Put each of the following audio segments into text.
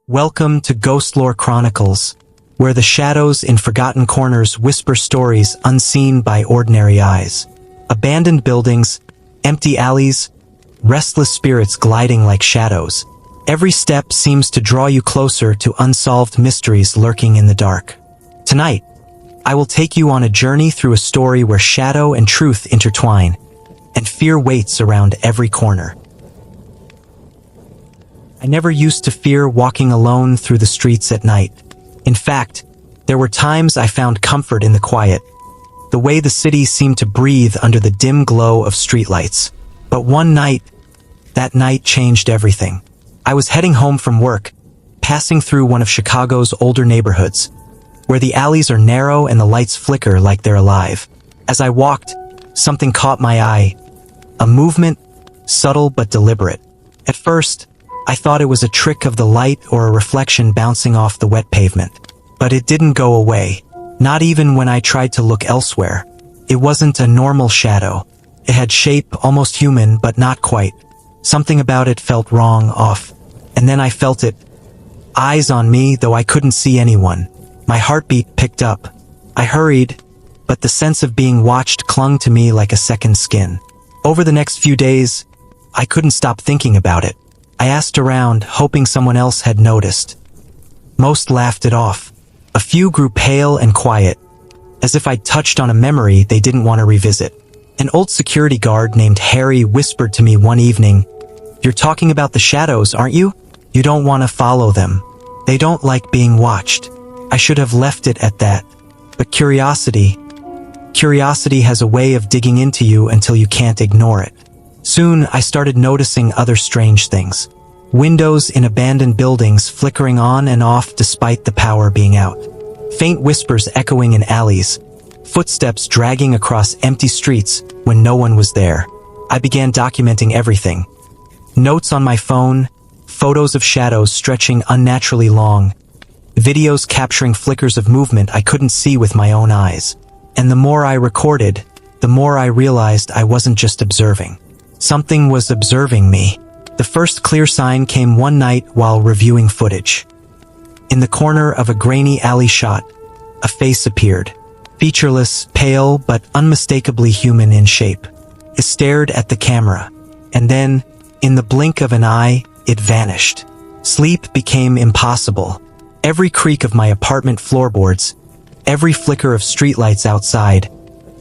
Welcome to Ghostlore Chronicles, where the shadows in forgotten corners whisper stories unseen by ordinary eyes. Abandoned buildings, empty alleys, restless spirits gliding like shadows. Every step seems to draw you closer to unsolved mysteries lurking in the dark. Tonight, I will take you on a journey through a story where shadow and truth intertwine, and fear waits around every corner. I never used to fear walking alone through the streets at night. In fact, there were times I found comfort in the quiet, the way the city seemed to breathe under the dim glow of streetlights. But one night, that night changed everything. I was heading home from work, passing through one of Chicago's older neighborhoods, where the alleys are narrow and the lights flicker like they're alive. As I walked, something caught my eye, a movement, subtle but deliberate. At first, I thought it was a trick of the light or a reflection bouncing off the wet pavement. But it didn't go away, not even when I tried to look elsewhere. It wasn't a normal shadow. It had shape, almost human, but not quite. Something about it felt wrong, off. And then I felt it. Eyes on me, though I couldn't see anyone. My heartbeat picked up. I hurried, but the sense of being watched clung to me like a second skin. Over the next few days, I couldn't stop thinking about it. I asked around, hoping someone else had noticed. Most laughed it off. A few grew pale and quiet, as if I'd touched on a memory they didn't want to revisit. An old security guard named Harry whispered to me one evening, "You're talking about the shadows, aren't you? You don't want to follow them. They don't like being watched." I should have left it at that. But curiosity has a way of digging into you until you can't ignore it. Soon, I started noticing other strange things. Windows in abandoned buildings flickering on and off despite the power being out. Faint whispers echoing in alleys. Footsteps dragging across empty streets when no one was there. I began documenting everything. Notes on my phone, photos of shadows stretching unnaturally long, videos capturing flickers of movement I couldn't see with my own eyes. And the more I recorded, the more I realized I wasn't just observing. Something was observing me. The first clear sign came one night while reviewing footage. In the corner of a grainy alley shot, a face appeared. Featureless, pale, but unmistakably human in shape. It stared at the camera, and then, in the blink of an eye, it vanished. Sleep became impossible. Every creak of my apartment floorboards, every flicker of streetlights outside,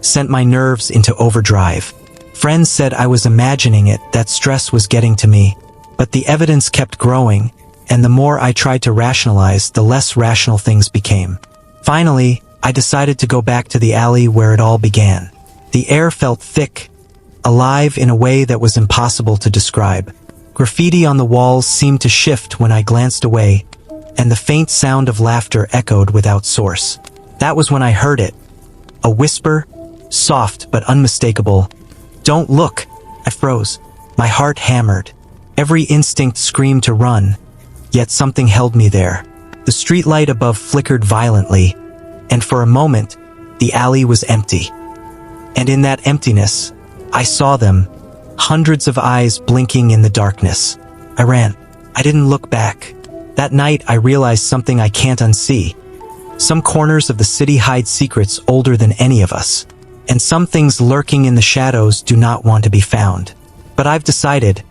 sent my nerves into overdrive. Friends said I was imagining it, that stress was getting to me. But the evidence kept growing, and the more I tried to rationalize, the less rational things became. Finally, I decided to go back to the alley where it all began. The air felt thick, alive in a way that was impossible to describe. Graffiti on the walls seemed to shift when I glanced away, and the faint sound of laughter echoed without source. That was when I heard it. A whisper, soft but unmistakable. "Don't look!" I froze. My heart hammered. Every instinct screamed to run, yet something held me there. The streetlight above flickered violently, and for a moment, the alley was empty. And in that emptiness, I saw them, hundreds of eyes blinking in the darkness. I ran. I didn't look back. That night, I realized something I can't unsee. Some corners of the city hide secrets older than any of us. And some things lurking in the shadows do not want to be found. But I've decided,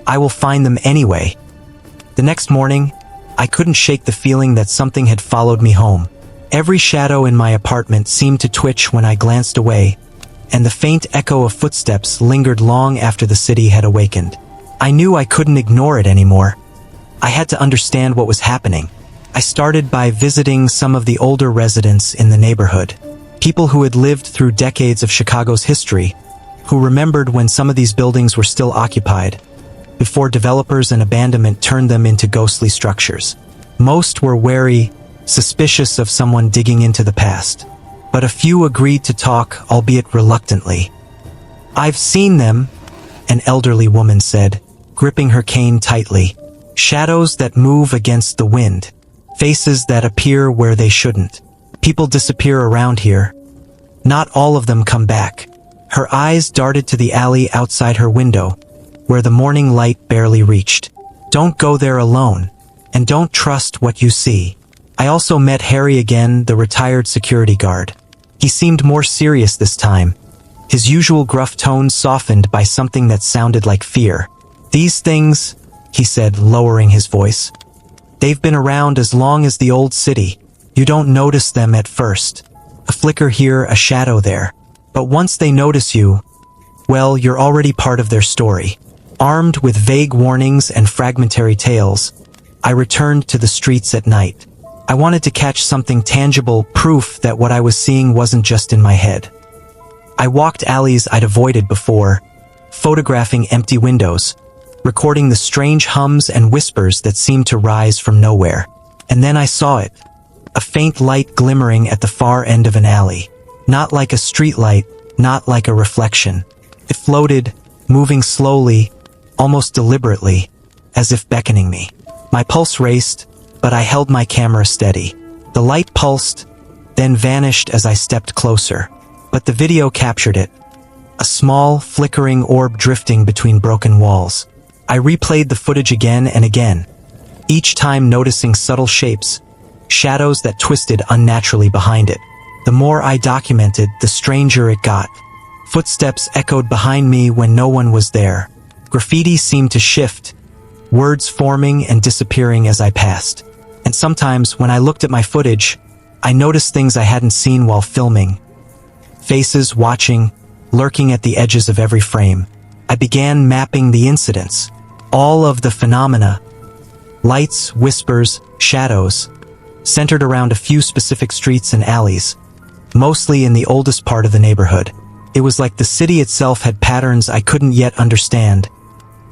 I will find them anyway. The next morning, I couldn't shake the feeling that something had followed me home. Every shadow in my apartment seemed to twitch when I glanced away, and the faint echo of footsteps lingered long after the city had awakened. I knew I couldn't ignore it anymore. I had to understand what was happening. I started by visiting some of the older residents in the neighborhood. People who had lived through decades of Chicago's history, who remembered when some of these buildings were still occupied, before developers and abandonment turned them into ghostly structures. Most were wary, suspicious of someone digging into the past. But a few agreed to talk, albeit reluctantly. "I've seen them," an elderly woman said, gripping her cane tightly. "Shadows that move against the wind. Faces that appear where they shouldn't. People disappear around here. Not all of them come back." Her eyes darted to the alley outside her window, where the morning light barely reached. "Don't go there alone," And don't trust what you see. I also met Harry again, the retired security guard. He seemed more serious this time, his usual gruff tone softened by something that sounded like fear. These things, he said, lowering his voice. They've been around as long as the old city. You don't notice them at first. A flicker here, a shadow there. But once they notice you, well, you're already part of their story. Armed with vague warnings and fragmentary tales, I returned to the streets at night. I wanted to catch something tangible, proof that what I was seeing wasn't just in my head. I walked alleys I'd avoided before, photographing empty windows, recording the strange hums and whispers that seemed to rise from nowhere. And then I saw it. A faint light glimmering at the far end of an alley. Not like a street light, not like a reflection. It floated, moving slowly, almost deliberately, as if beckoning me. My pulse raced, but I held my camera steady. The light pulsed, then vanished as I stepped closer. But the video captured it. A small, flickering orb drifting between broken walls. I replayed the footage again and again, each time noticing subtle shapes, shadows that twisted unnaturally behind it. The more I documented, the stranger it got. Footsteps echoed behind me when no one was there. Graffiti seemed to shift, words forming and disappearing as I passed. And sometimes, when I looked at my footage, I noticed things I hadn't seen while filming. Faces watching, lurking at the edges of every frame. I began mapping the incidents, all of the phenomena, lights, whispers, shadows, centered around a few specific streets and alleys, mostly in the oldest part of the neighborhood. It was like the city itself had patterns I couldn't yet understand,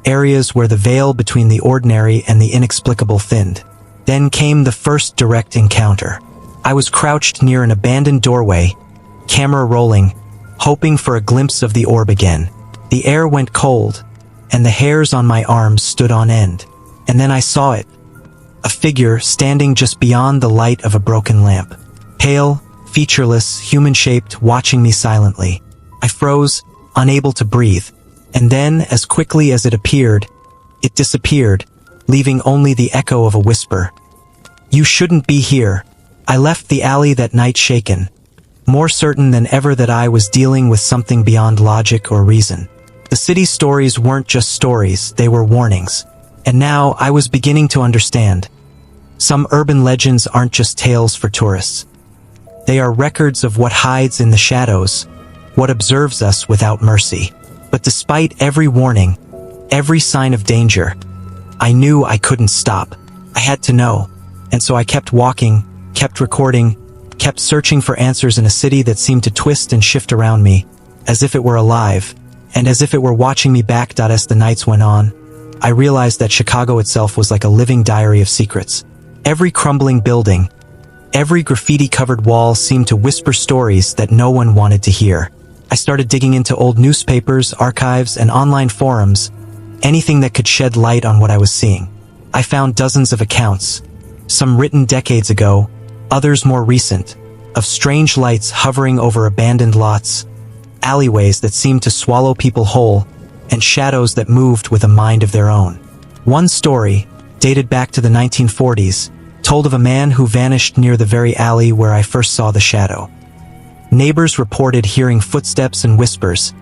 areas where the veil between the ordinary and the inexplicable thinned. Then came the first direct encounter. I was crouched near an abandoned doorway, camera rolling, hoping for a glimpse of the orb again. The air went cold, and the hairs on my arms stood on end. And then I saw it. A figure standing just beyond the light of a broken lamp. Pale, featureless, human-shaped, watching me silently. I froze, unable to breathe. And then, as quickly as it appeared, it disappeared, leaving only the echo of a whisper. You shouldn't be here. I left the alley that night shaken, more certain than ever that I was dealing with something beyond logic or reason. The city's stories weren't just stories, they were warnings. And now I was beginning to understand. Some urban legends aren't just tales for tourists. They are records of what hides in the shadows, what observes us without mercy. But despite every warning, every sign of danger, I knew I couldn't stop. I had to know. And so I kept walking, kept recording, kept searching for answers in a city that seemed to twist and shift around me, as if it were alive, and as if it were watching me back. As the nights went on, I realized that Chicago itself was like a living diary of secrets. Every crumbling building, every graffiti-covered wall seemed to whisper stories that no one wanted to hear. I started digging into old newspapers, archives, and online forums, anything that could shed light on what I was seeing. I found dozens of accounts, some written decades ago, others more recent, of strange lights hovering over abandoned lots, alleyways that seemed to swallow people whole, and shadows that moved with a mind of their own. One story, dated back to the 1940s, told of a man who vanished near the very alley where I first saw the shadow. Neighbors reported hearing footsteps and whispers,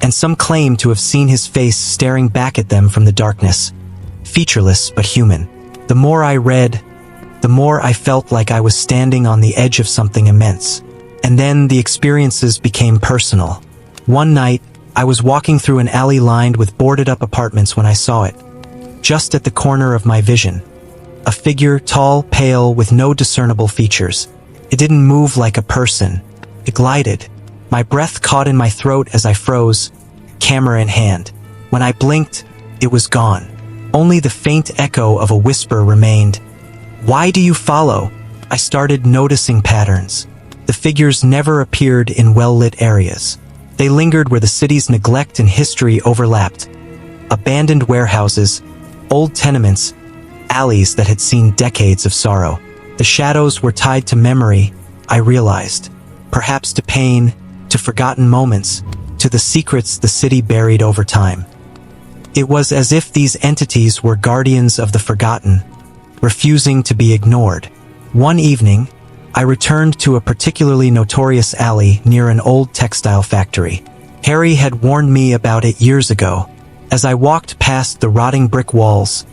and some claimed to have seen his face staring back at them from the darkness, featureless but human. The more I read, the more I felt like I was standing on the edge of something immense. And then the experiences became personal. One night, I was walking through an alley lined with boarded-up apartments when I saw it. Just at the corner of my vision. A figure, tall, pale, with no discernible features. It didn't move like a person. It glided. My breath caught in my throat as I froze, camera in hand. When I blinked, it was gone. Only the faint echo of a whisper remained. Why do you follow? I started noticing patterns. The figures never appeared in well-lit areas. They lingered where the city's neglect and history overlapped. Abandoned warehouses, old tenements, alleys that had seen decades of sorrow. The shadows were tied to memory, I realized. Perhaps to pain, to forgotten moments, to the secrets the city buried over time. It was as if these entities were guardians of the forgotten, refusing to be ignored. One evening, I returned to a particularly notorious alley near an old textile factory. Harry had warned me about it years ago. As I walked past the rotting brick walls,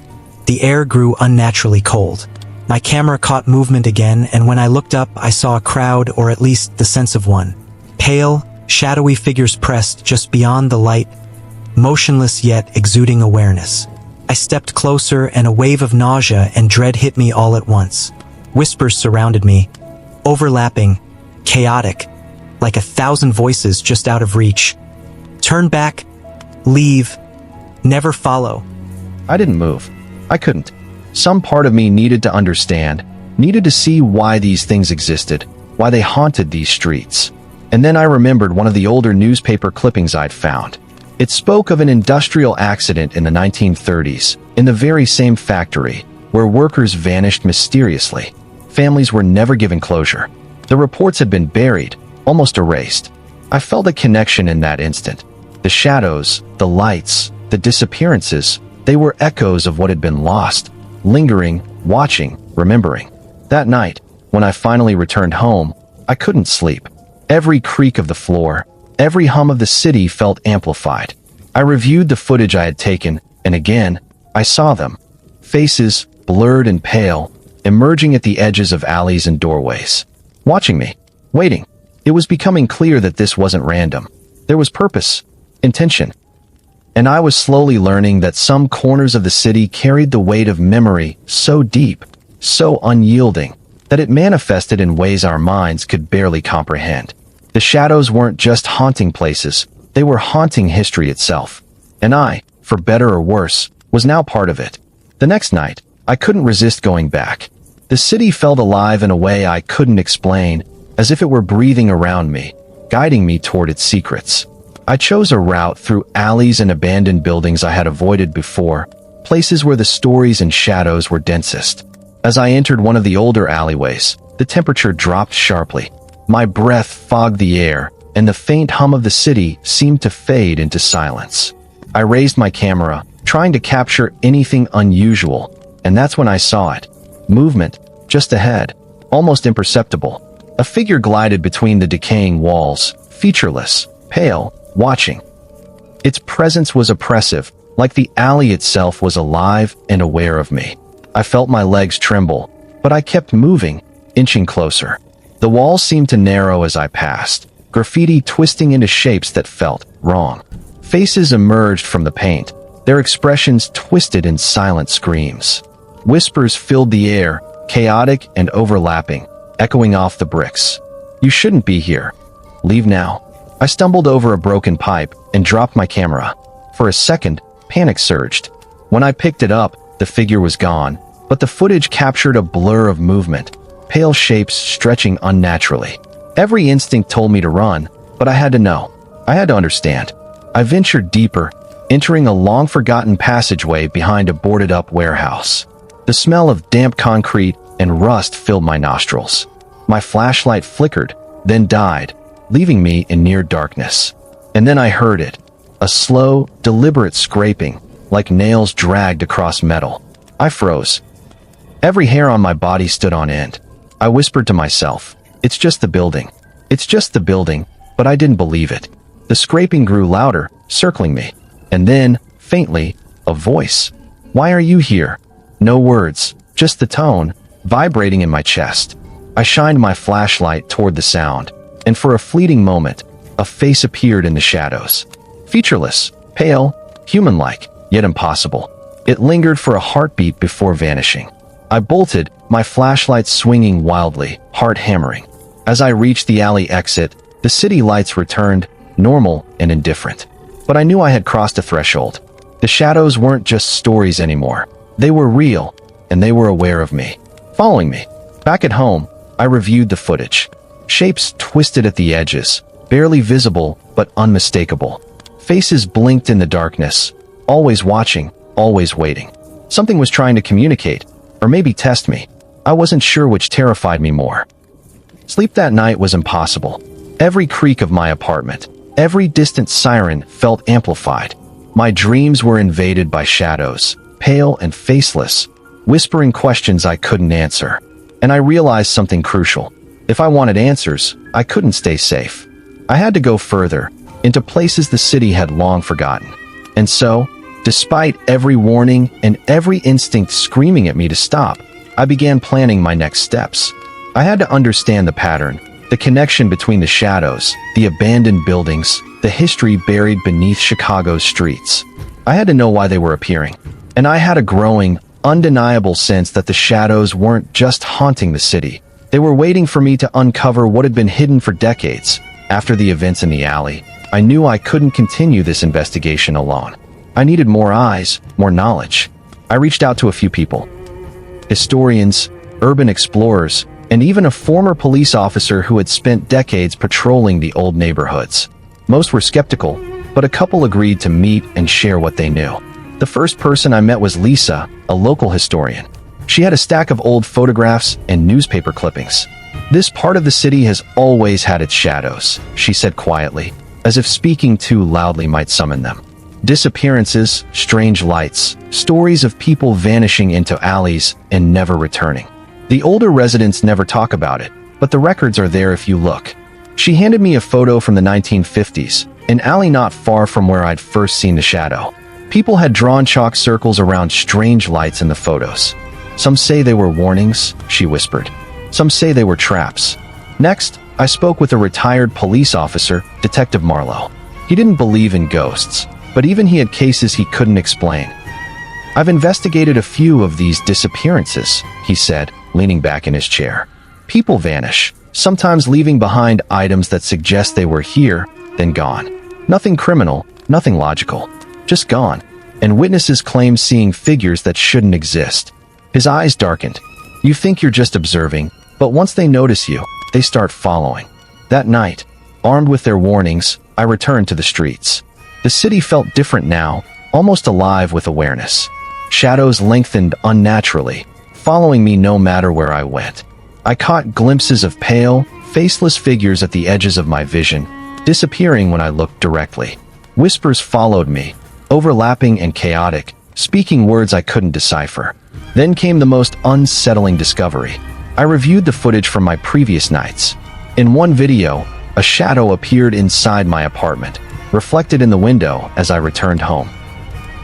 the air grew unnaturally cold. My camera caught movement again, and when I looked up, I saw a crowd, or at least the sense of one. Pale, shadowy figures pressed just beyond the light, motionless yet exuding awareness. I stepped closer, and a wave of nausea and dread hit me all at once. Whispers surrounded me, overlapping, chaotic, like 1,000 voices just out of reach. Turn back, leave, never follow. I didn't move. I couldn't. Some part of me needed to understand, needed to see why these things existed, why they haunted these streets. And then I remembered one of the older newspaper clippings I'd found. It spoke of an industrial accident in the 1930s, in the very same factory, where workers vanished mysteriously. Families were never given closure. The reports had been buried, almost erased. I felt a connection in that instant. The shadows, the lights, the disappearances, they were echoes of what had been lost, lingering, watching, remembering. That night, when I finally returned home, I couldn't sleep. Every creak of the floor, every hum of the city felt amplified. I reviewed the footage I had taken, and again, I saw them. Faces, blurred and pale, emerging at the edges of alleys and doorways. Watching me, waiting. It was becoming clear that this wasn't random. There was purpose, intention. And I was slowly learning that some corners of the city carried the weight of memory so deep, so unyielding, that it manifested in ways our minds could barely comprehend. The shadows weren't just haunting places, they were haunting history itself. And I, for better or worse, was now part of it. The next night, I couldn't resist going back. The city felt alive in a way I couldn't explain, as if it were breathing around me, guiding me toward its secrets. I chose a route through alleys and abandoned buildings I had avoided before, places where the stories and shadows were densest. As I entered one of the older alleyways, the temperature dropped sharply. My breath fogged the air, and the faint hum of the city seemed to fade into silence. I raised my camera, trying to capture anything unusual, and that's when I saw it. Movement, just ahead, almost imperceptible. A figure glided between the decaying walls, featureless, pale, watching. Its presence was oppressive, like the alley itself was alive and aware of me. I felt my legs tremble, but I kept moving, inching closer. The walls seemed to narrow as I passed, graffiti twisting into shapes that felt wrong. Faces emerged from the paint, their expressions twisted in silent screams. Whispers filled the air, chaotic and overlapping, echoing off the bricks. You shouldn't be here. Leave now. I stumbled over a broken pipe and dropped my camera. For a second, panic surged. When I picked it up, the figure was gone, but the footage captured a blur of movement, pale shapes stretching unnaturally. Every instinct told me to run, but I had to know. I had to understand. I ventured deeper, entering a long-forgotten passageway behind a boarded-up warehouse. The smell of damp concrete and rust filled my nostrils. My flashlight flickered, then died, leaving me in near darkness. And then I heard it, a slow, deliberate scraping, like nails dragged across metal. I froze. Every hair on my body stood on end. I whispered to myself, "It's just the building. It's just the building," but I didn't believe it. The scraping grew louder, circling me. And then, faintly, a voice. "Why are you here?" No words, just the tone, vibrating in my chest. I shined my flashlight toward the sound, and for a fleeting moment, a face appeared in the shadows. Featureless, pale, human-like, yet impossible. It lingered for a heartbeat before vanishing. I bolted, my flashlight swinging wildly, heart hammering. As I reached the alley exit, the city lights returned, normal and indifferent. But I knew I had crossed a threshold. The shadows weren't just stories anymore. They were real, and they were aware of me, following me. Back at home, I reviewed the footage. Shapes twisted at the edges, barely visible but unmistakable. Faces blinked in the darkness, always watching, always waiting. Something was trying to communicate, or maybe test me. I wasn't sure which terrified me more. Sleep that night was impossible. Every creak of my apartment, every distant siren felt amplified. My dreams were invaded by shadows, pale and faceless, whispering questions I couldn't answer. And I realized something crucial. If I wanted answers, I couldn't stay safe. I had to go further, into places the city had long forgotten. And so, despite every warning and every instinct screaming at me to stop, I began planning my next steps. I had to understand the pattern, the connection between the shadows, the abandoned buildings, the history buried beneath Chicago's streets. I had to know why they were appearing. And I had a growing, undeniable sense that the shadows weren't just haunting the city. They were waiting for me to uncover what had been hidden for decades. After the events in the alley, I knew I couldn't continue this investigation alone. I needed more eyes, more knowledge. I reached out to a few people. Historians, urban explorers, and even a former police officer who had spent decades patrolling the old neighborhoods. Most were skeptical, but a couple agreed to meet and share what they knew. The first person I met was Lisa, a local historian. She had a stack of old photographs and newspaper clippings. "This part of the city has always had its shadows," she said quietly, as if speaking too loudly might summon them. "Disappearances, strange lights, stories of people vanishing into alleys and never returning. The older residents never talk about it, but the records are there if you look." She handed me a photo from the 1950s, an alley not far from where I'd first seen the shadow. People had drawn chalk circles around strange lights in the photos. "Some say they were warnings," she whispered. "Some say they were traps." Next, I spoke with a retired police officer, Detective Marlowe. He didn't believe in ghosts, but even he had cases he couldn't explain. "I've investigated a few of these disappearances," he said, leaning back in his chair. "People vanish, sometimes leaving behind items that suggest they were here, then gone. Nothing criminal, nothing logical. Just gone. And witnesses claim seeing figures that shouldn't exist." His eyes darkened. "You think you're just observing, but once they notice you, they start following." That night, armed with their warnings, I returned to the streets. The city felt different now, almost alive with awareness. Shadows lengthened unnaturally, following me no matter where I went. I caught glimpses of pale, faceless figures at the edges of my vision, disappearing when I looked directly. Whispers followed me, overlapping and chaotic, speaking words I couldn't decipher. Then came the most unsettling discovery. I reviewed the footage from my previous nights. In one video, a shadow appeared inside my apartment, reflected in the window as I returned home.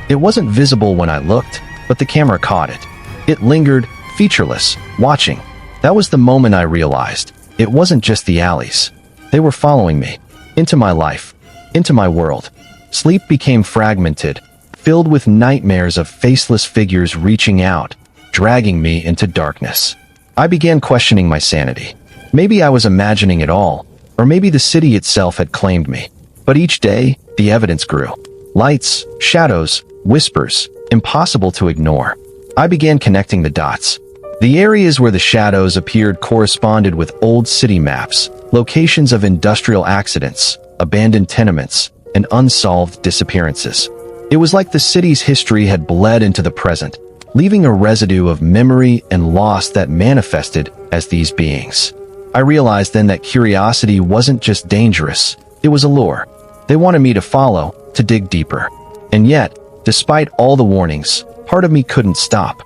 It wasn't visible when I looked, but the camera caught it. It lingered, featureless, watching. That was the moment I realized it wasn't just the alleys. They were following me, into my life, into my world. Sleep became fragmented, filled with nightmares of faceless figures reaching out, dragging me into darkness. I began questioning my sanity. Maybe I was imagining it all, or maybe the city itself had claimed me. But each day, the evidence grew. Lights, shadows, whispers, impossible to ignore. I began connecting the dots. The areas where the shadows appeared corresponded with old city maps, locations of industrial accidents, abandoned tenements, and unsolved disappearances. It was like the city's history had bled into the present, leaving a residue of memory and loss that manifested as these beings. I realized then that curiosity wasn't just dangerous, it was a lure. They wanted me to follow, to dig deeper. And yet, despite all the warnings, part of me couldn't stop.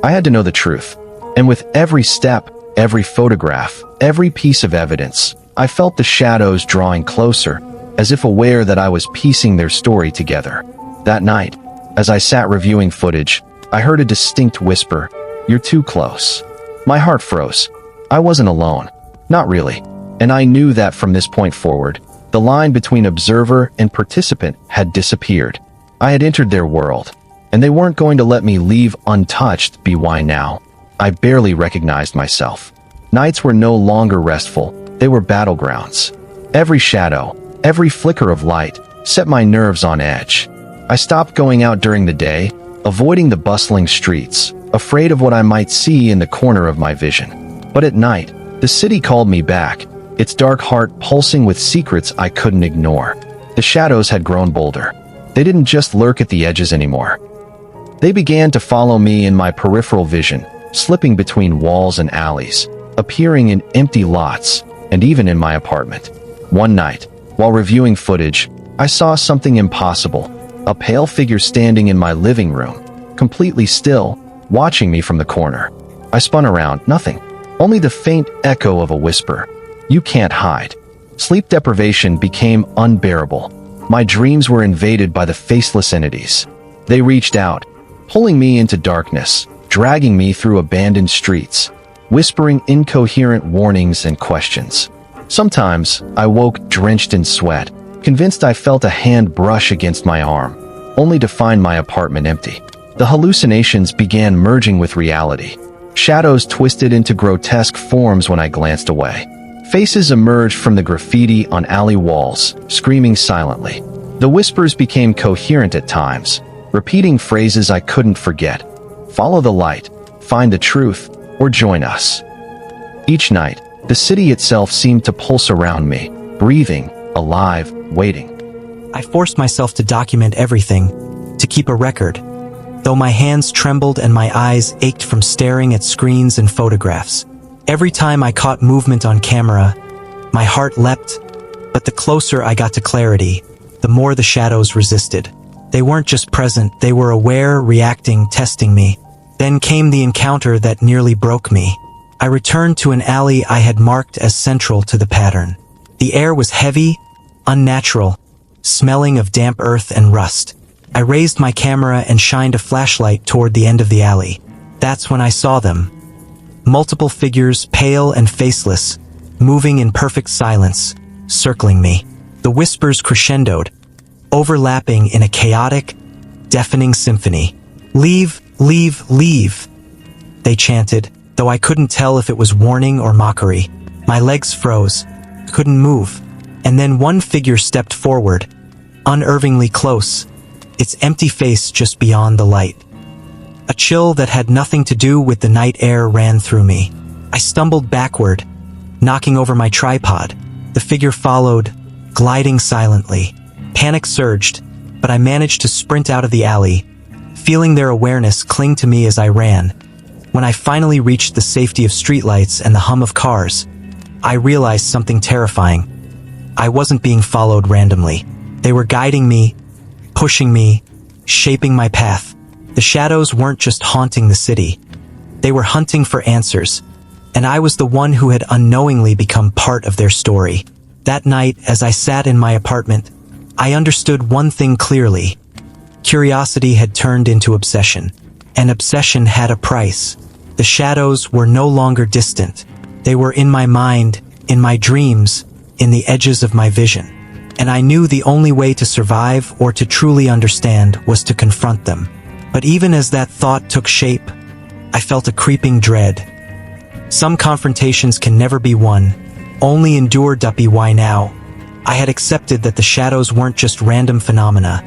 I had to know the truth. And with every step, every photograph, every piece of evidence, I felt the shadows drawing closer, as if aware that I was piecing their story together. That night, as I sat reviewing footage, I heard a distinct whisper, "You're too close." My heart froze. I wasn't alone. Not really. And I knew that from this point forward, the line between observer and participant had disappeared. I had entered their world, and they weren't going to let me leave untouched. Why now? I barely recognized myself. Nights were no longer restful, they were battlegrounds. Every shadow, every flicker of light, set my nerves on edge. I stopped going out during the day, avoiding the bustling streets, afraid of what I might see in the corner of my vision. But at night, the city called me back, its dark heart pulsing with secrets I couldn't ignore. The shadows had grown bolder. They didn't just lurk at the edges anymore. They began to follow me in my peripheral vision, slipping between walls and alleys, appearing in empty lots, and even in my apartment. One night, while reviewing footage, I saw something impossible. A pale figure standing in my living room, completely still, watching me from the corner. I spun around, nothing. Only the faint echo of a whisper. You can't hide. Sleep deprivation became unbearable. My dreams were invaded by the faceless entities. They reached out, pulling me into darkness, dragging me through abandoned streets, whispering incoherent warnings and questions. Sometimes, I woke drenched in sweat, convinced I felt a hand brush against my arm, only to find my apartment empty. The hallucinations began merging with reality. Shadows twisted into grotesque forms when I glanced away. Faces emerged from the graffiti on alley walls, screaming silently. The whispers became coherent at times, repeating phrases I couldn't forget. Follow the light, find the truth, or join us. Each night, the city itself seemed to pulse around me, breathing, alive, waiting. I forced myself to document everything, to keep a record, though my hands trembled and my eyes ached from staring at screens and photographs. Every time I caught movement on camera, my heart leapt, but the closer I got to clarity, the more the shadows resisted. They weren't just present, they were aware, reacting, testing me. Then came the encounter that nearly broke me. I returned to an alley I had marked as central to the pattern. The air was heavy, unnatural, smelling of damp earth and rust. I raised my camera and shined a flashlight toward the end of the alley. That's when I saw them. Multiple figures, pale and faceless, moving in perfect silence, circling me. The whispers crescendoed, overlapping in a chaotic, deafening symphony. "Leave, leave, leave," they chanted, though I couldn't tell if it was warning or mockery. My legs froze, couldn't move, and then one figure stepped forward, unervingly close, its empty face just beyond the light. A chill that had nothing to do with the night air ran through me. I stumbled backward, knocking over my tripod. The figure followed, gliding silently. Panic surged, but I managed to sprint out of the alley, feeling their awareness cling to me as I ran. When I finally reached the safety of streetlights and the hum of cars, I realized something terrifying. I wasn't being followed randomly. They were guiding me, pushing me, shaping my path. The shadows weren't just haunting the city. They were hunting for answers, and I was the one who had unknowingly become part of their story. That night, as I sat in my apartment, I understood one thing clearly. Curiosity had turned into obsession, and obsession had a price. The shadows were no longer distant. They were in my mind, in my dreams, in the edges of my vision. And I knew the only way to survive or to truly understand was to confront them. But even as that thought took shape, I felt a creeping dread. Some confrontations can never be won, only endured. Why now? I had accepted that the shadows weren't just random phenomena.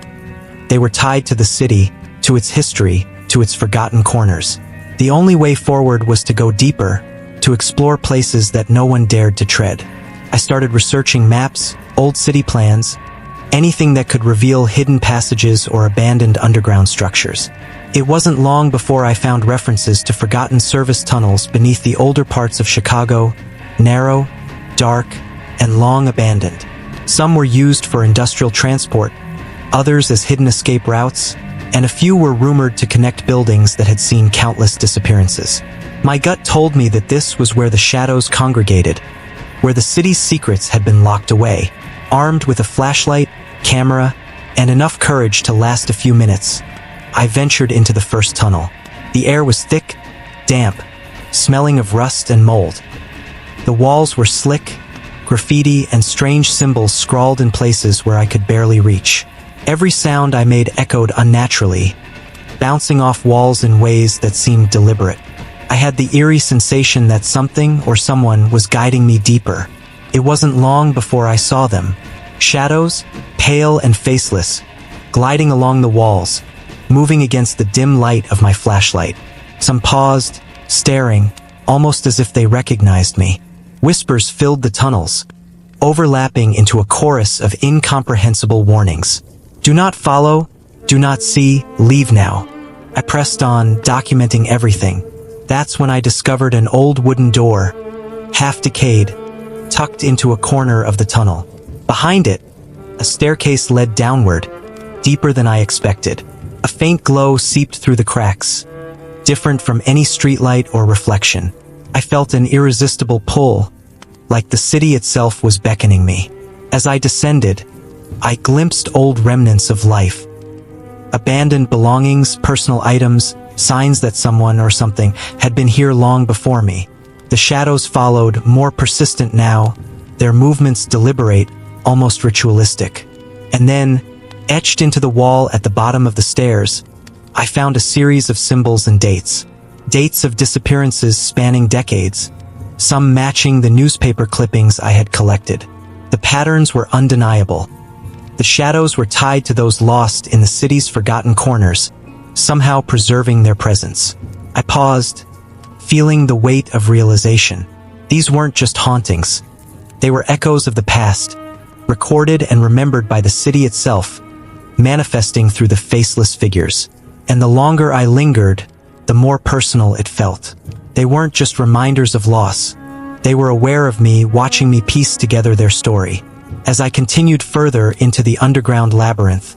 They were tied to the city, to its history, to its forgotten corners. The only way forward was to go deeper, to explore places that no one dared to tread. I started researching maps, old city plans, anything that could reveal hidden passages or abandoned underground structures. It wasn't long before I found references to forgotten service tunnels beneath the older parts of Chicago, narrow, dark, and long abandoned. Some were used for industrial transport, others as hidden escape routes, and a few were rumored to connect buildings that had seen countless disappearances. My gut told me that this was where the shadows congregated, where the city's secrets had been locked away. Armed with a flashlight, camera, and enough courage to last a few minutes, I ventured into the first tunnel. The air was thick, damp, smelling of rust and mold. The walls were slick, graffiti and strange symbols scrawled in places where I could barely reach. Every sound I made echoed unnaturally, bouncing off walls in ways that seemed deliberate. I had the eerie sensation that something or someone was guiding me deeper. It wasn't long before I saw them. Shadows, pale and faceless, gliding along the walls, moving against the dim light of my flashlight. Some paused, staring, almost as if they recognized me. Whispers filled the tunnels, overlapping into a chorus of incomprehensible warnings. Do not follow, do not see, leave now. I pressed on, documenting everything. That's when I discovered an old wooden door, half decayed, tucked into a corner of the tunnel. Behind it, a staircase led downward, deeper than I expected. A faint glow seeped through the cracks, different from any streetlight or reflection. I felt an irresistible pull, like the city itself was beckoning me. As I descended, I glimpsed old remnants of life. Abandoned belongings, personal items, signs that someone or something had been here long before me. The shadows followed, more persistent now, their movements deliberate, almost ritualistic. And then, etched into the wall at the bottom of the stairs, I found a series of symbols and dates. Dates of disappearances spanning decades, some matching the newspaper clippings I had collected. The patterns were undeniable. The shadows were tied to those lost in the city's forgotten corners, somehow preserving their presence. I paused, feeling the weight of realization. These weren't just hauntings. They were echoes of the past, recorded and remembered by the city itself, manifesting through the faceless figures. And the longer I lingered, the more personal it felt. They weren't just reminders of loss. They were aware of me, watching me piece together their story. As I continued further into the underground labyrinth,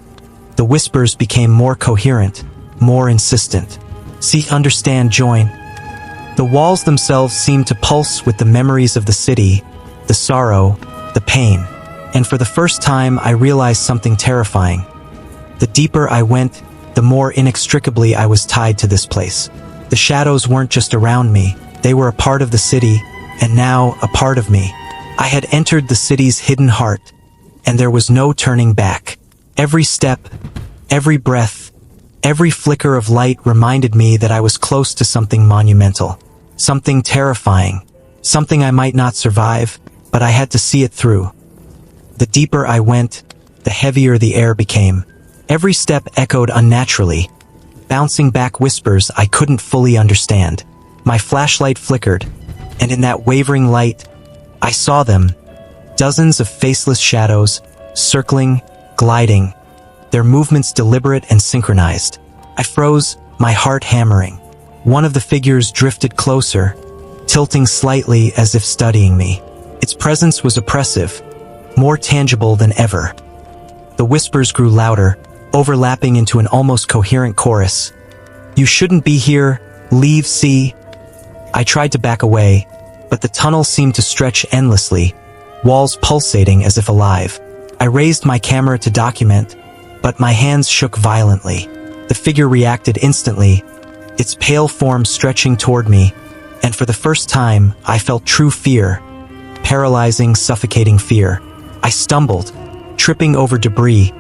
the whispers became more coherent, more insistent. See, understand, join. The walls themselves seemed to pulse with the memories of the city, the sorrow, the pain. And for the first time, I realized something terrifying. The deeper I went, the more inextricably I was tied to this place. The shadows weren't just around me, they were a part of the city, and now a part of me. I had entered the city's hidden heart, and there was no turning back. Every step, every breath, every flicker of light reminded me that I was close to something monumental, something terrifying, something I might not survive, but I had to see it through. The deeper I went, the heavier the air became. Every step echoed unnaturally, bouncing back whispers I couldn't fully understand. My flashlight flickered, and in that wavering light, I saw them, dozens of faceless shadows, circling, gliding, their movements deliberate and synchronized. I froze, my heart hammering. One of the figures drifted closer, tilting slightly as if studying me. Its presence was oppressive, more tangible than ever. The whispers grew louder, overlapping into an almost coherent chorus. "You shouldn't be here, leave, see." I tried to back away, but the tunnel seemed to stretch endlessly, walls pulsating as if alive. I raised my camera to document, but my hands shook violently. The figure reacted instantly, its pale form stretching toward me, and for the first time, I felt true fear, paralyzing, suffocating fear. I stumbled, tripping over debris,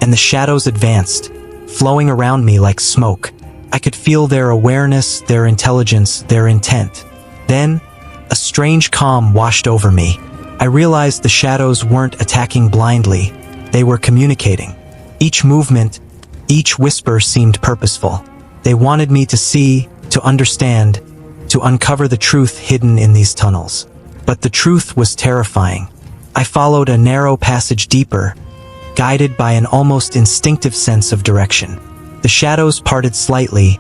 and the shadows advanced, flowing around me like smoke. I could feel their awareness, their intelligence, their intent. Then, a strange calm washed over me. I realized the shadows weren't attacking blindly, they were communicating. Each movement, each whisper seemed purposeful. They wanted me to see, to understand, to uncover the truth hidden in these tunnels. But the truth was terrifying. I followed a narrow passage deeper, guided by an almost instinctive sense of direction. The shadows parted slightly,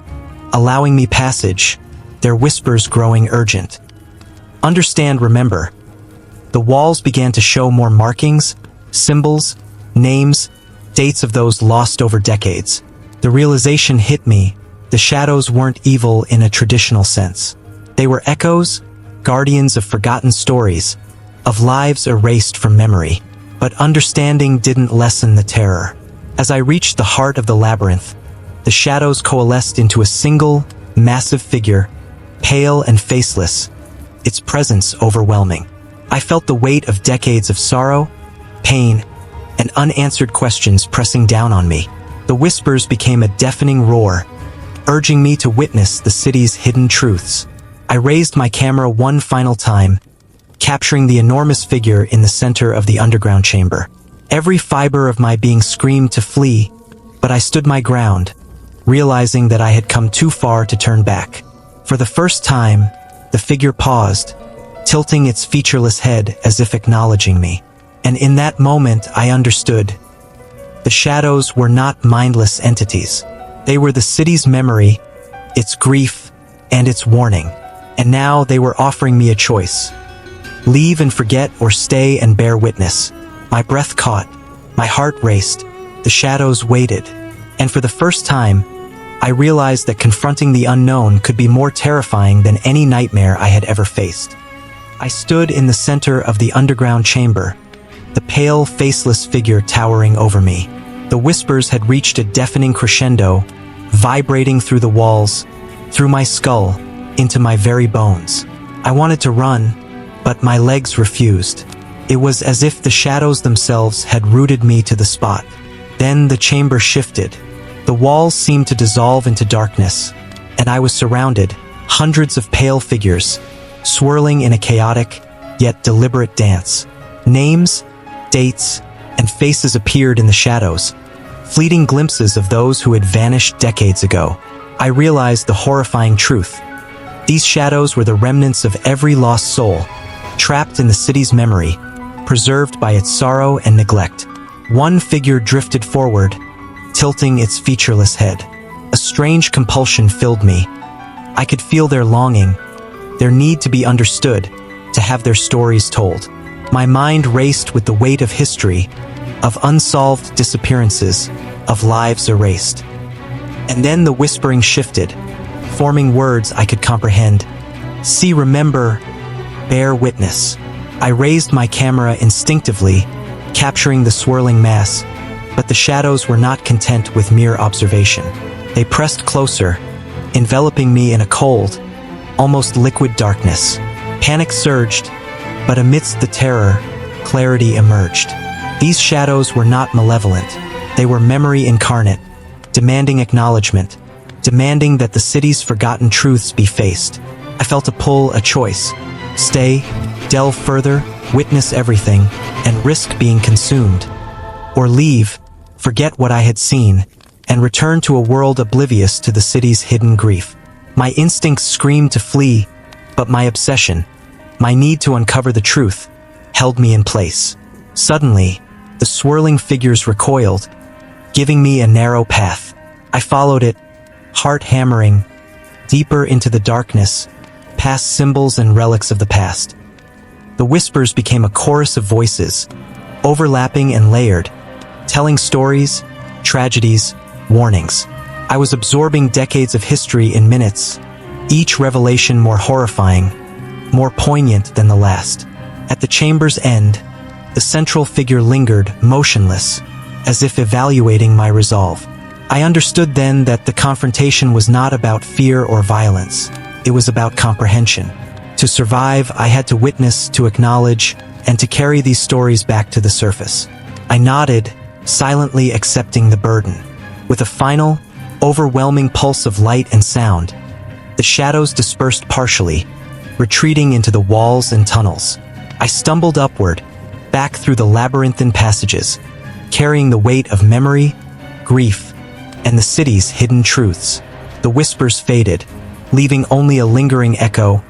allowing me passage, their whispers growing urgent. Understand, remember. The walls began to show more markings, symbols, names, dates of those lost over decades. The realization hit me, the shadows weren't evil in a traditional sense. They were echoes, guardians of forgotten stories, of lives erased from memory. But understanding didn't lessen the terror. As I reached the heart of the labyrinth, the shadows coalesced into a single, massive figure, pale and faceless, its presence overwhelming. I felt the weight of decades of sorrow, pain, and unanswered questions pressing down on me. The whispers became a deafening roar, urging me to witness the city's hidden truths. I raised my camera one final time, capturing the enormous figure in the center of the underground chamber. Every fiber of my being screamed to flee, but I stood my ground, realizing that I had come too far to turn back. For the first time, the figure paused, tilting its featureless head as if acknowledging me. And in that moment, I understood. The shadows were not mindless entities. They were the city's memory, its grief, and its warning. And now they were offering me a choice. Leave and forget, or stay and bear witness. My breath caught, my heart raced, the shadows waited, and for the first time, I realized that confronting the unknown could be more terrifying than any nightmare I had ever faced. I stood in the center of the underground chamber, the pale, faceless figure towering over me. The whispers had reached a deafening crescendo, vibrating through the walls, through my skull, into my very bones. I wanted to run, but my legs refused. It was as if the shadows themselves had rooted me to the spot. Then the chamber shifted. The walls seemed to dissolve into darkness, and I was surrounded, hundreds of pale figures, swirling in a chaotic, yet deliberate dance. Names, dates, and faces appeared in the shadows, fleeting glimpses of those who had vanished decades ago. I realized the horrifying truth. These shadows were the remnants of every lost soul, trapped in the city's memory, preserved by its sorrow and neglect. One figure drifted forward, tilting its featureless head. A strange compulsion filled me. I could feel their longing, their need to be understood, to have their stories told. My mind raced with the weight of history, of unsolved disappearances, of lives erased. And then the whispering shifted, forming words I could comprehend. See, remember, bear witness. I raised my camera instinctively, capturing the swirling mass, but the shadows were not content with mere observation. They pressed closer, enveloping me in a cold, almost liquid darkness. Panic surged, but amidst the terror, clarity emerged. These shadows were not malevolent. They were memory incarnate, demanding acknowledgement, demanding that the city's forgotten truths be faced. I felt a pull, a choice. Stay, delve further, witness everything, and risk being consumed. Or leave, forget what I had seen, and return to a world oblivious to the city's hidden grief. My instincts screamed to flee, but my obsession, my need to uncover the truth, held me in place. Suddenly, the swirling figures recoiled, giving me a narrow path. I followed it, heart hammering, deeper into the darkness, past symbols and relics of the past. The whispers became a chorus of voices, overlapping and layered, telling stories, tragedies, warnings. I was absorbing decades of history in minutes, each revelation more horrifying, more poignant than the last. At the chamber's end, the central figure lingered, motionless, as if evaluating my resolve. I understood then that the confrontation was not about fear or violence. It was about comprehension. To survive, I had to witness, to acknowledge, and to carry these stories back to the surface. I nodded, silently accepting the burden. With a final, overwhelming pulse of light and sound, the shadows dispersed partially, retreating into the walls and tunnels. I stumbled upward, back through the labyrinthine passages, carrying the weight of memory, grief, and the city's hidden truths. The whispers faded, leaving only a lingering echo.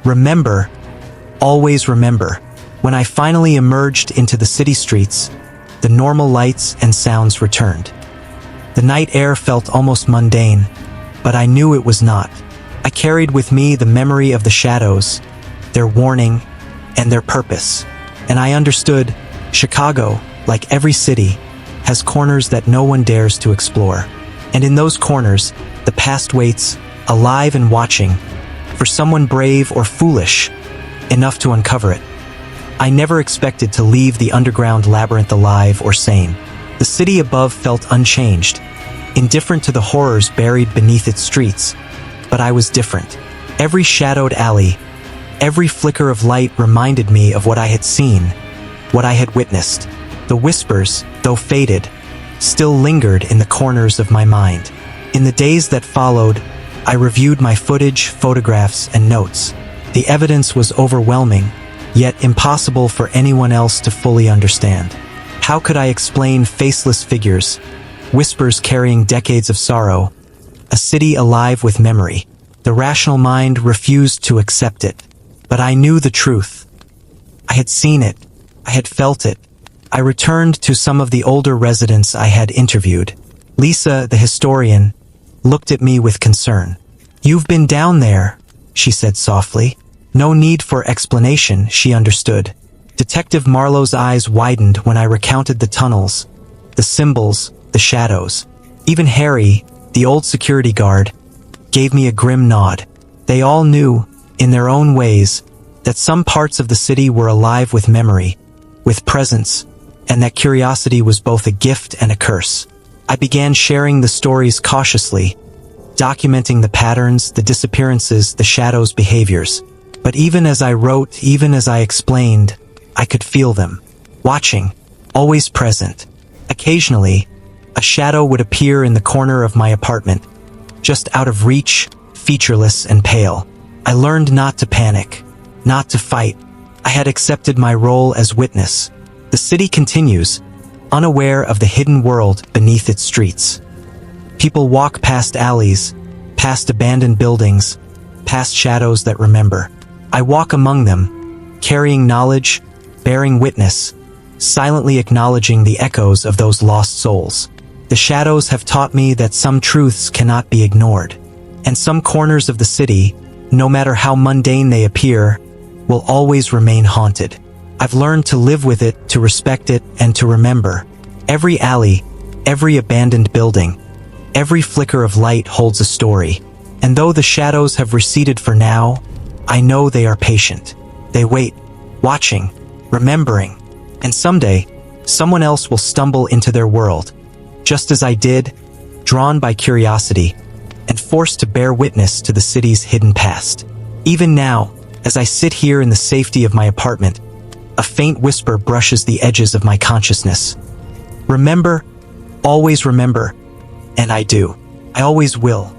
Remember, always remember. When I finally emerged into the city streets, the normal lights and sounds returned. The night air felt almost mundane, but I knew it was not. I carried with me the memory of the shadows, their warning, and their purpose. And I understood, Chicago, like every city, has corners that no one dares to explore. And in those corners, the past waits, alive and watching, for someone brave or foolish enough to uncover it. I never expected to leave the underground labyrinth alive or sane. The city above felt unchanged, indifferent to the horrors buried beneath its streets. But I was different. Every shadowed alley, every flicker of light reminded me of what I had seen, what I had witnessed. The whispers, though faded, still lingered in the corners of my mind. In the days that followed, I reviewed my footage, photographs, and notes. The evidence was overwhelming, yet impossible for anyone else to fully understand. How could I explain faceless figures, whispers carrying decades of sorrow, a city alive with memory? The rational mind refused to accept it. But I knew the truth. I had seen it. I had felt it. I returned to some of the older residents I had interviewed. Lisa, the historian, looked at me with concern. "You've been down there," she said softly. No need for explanation, she understood. Detective Marlowe's eyes widened when I recounted the tunnels, the symbols, the shadows. Even Harry, the old security guard, gave me a grim nod. They all knew, in their own ways, that some parts of the city were alive with memory, with presence, and that curiosity was both a gift and a curse. I began sharing the stories cautiously, documenting the patterns, the disappearances, the shadows' behaviors. But even as I wrote, even as I explained, I could feel them, watching, always present. Occasionally, a shadow would appear in the corner of my apartment, just out of reach, featureless and pale. I learned not to panic, not to fight. I had accepted my role as witness. The city continues, unaware of the hidden world beneath its streets. People walk past alleys, past abandoned buildings, past shadows that remember. I walk among them, carrying knowledge, bearing witness, silently acknowledging the echoes of those lost souls. The shadows have taught me that some truths cannot be ignored, and some corners of the city, no matter how mundane they appear, will always remain haunted. I've learned to live with it, to respect it, and to remember. Every alley, every abandoned building, every flicker of light holds a story. And though the shadows have receded for now, I know they are patient. They wait, watching, remembering. And someday, someone else will stumble into their world, just as I did, drawn by curiosity, and forced to bear witness to the city's hidden past. Even now, as I sit here in the safety of my apartment, a faint whisper brushes the edges of my consciousness. Remember, always remember, and I do. I always will.